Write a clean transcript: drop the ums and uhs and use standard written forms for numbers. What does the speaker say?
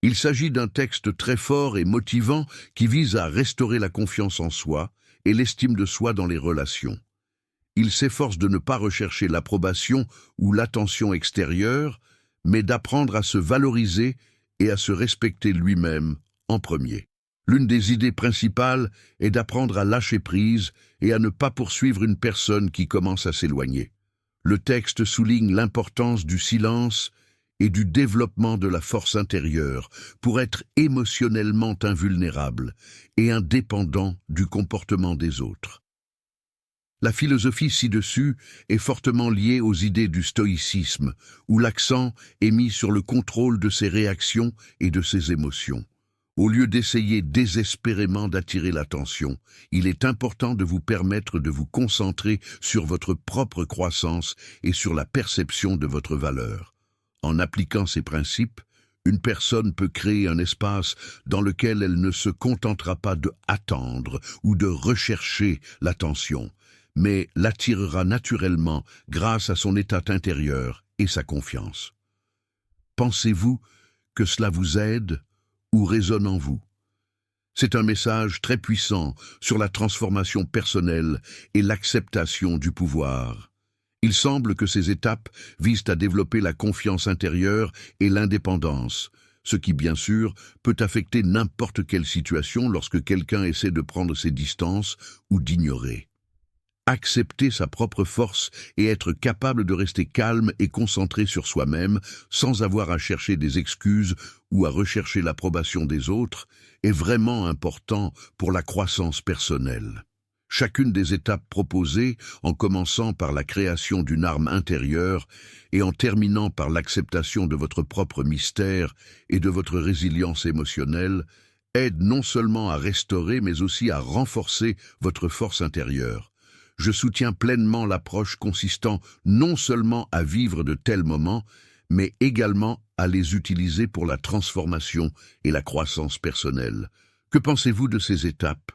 Il s'agit d'un texte très fort et motivant qui vise à restaurer la confiance en soi et l'estime de soi dans les relations. Il s'efforce de ne pas rechercher l'approbation ou l'attention extérieure, mais d'apprendre à se valoriser et à se respecter lui-même en premier. L'une des idées principales est d'apprendre à lâcher prise et à ne pas poursuivre une personne qui commence à s'éloigner. Le texte souligne l'importance du silence et du développement de la force intérieure pour être émotionnellement invulnérable et indépendant du comportement des autres. La philosophie ci-dessus est fortement liée aux idées du stoïcisme, où l'accent est mis sur le contrôle de ses réactions et de ses émotions. Au lieu d'essayer désespérément d'attirer l'attention, il est important de vous permettre de vous concentrer sur votre propre croissance et sur la perception de votre valeur. En appliquant ces principes, une personne peut créer un espace dans lequel elle ne se contentera pas de attendre ou de rechercher l'attention, mais l'attirera naturellement grâce à son état intérieur et sa confiance. Pensez-vous que cela vous aide ou résonne en vous? C'est un message très puissant sur la transformation personnelle et l'acceptation du pouvoir. Il semble que ces étapes visent à développer la confiance intérieure et l'indépendance, ce qui, bien sûr, peut affecter n'importe quelle situation lorsque quelqu'un essaie de prendre ses distances ou d'ignorer. Accepter sa propre force et être capable de rester calme et concentré sur soi-même sans avoir à chercher des excuses ou à rechercher l'approbation des autres est vraiment important pour la croissance personnelle. Chacune des étapes proposées, en commençant par la création d'une arme intérieure et en terminant par l'acceptation de votre propre mystère et de votre résilience émotionnelle, aide non seulement à restaurer mais aussi à renforcer votre force intérieure. Je soutiens pleinement l'approche consistant non seulement à vivre de tels moments, mais également à les utiliser pour la transformation et la croissance personnelle. Que pensez-vous de ces étapes?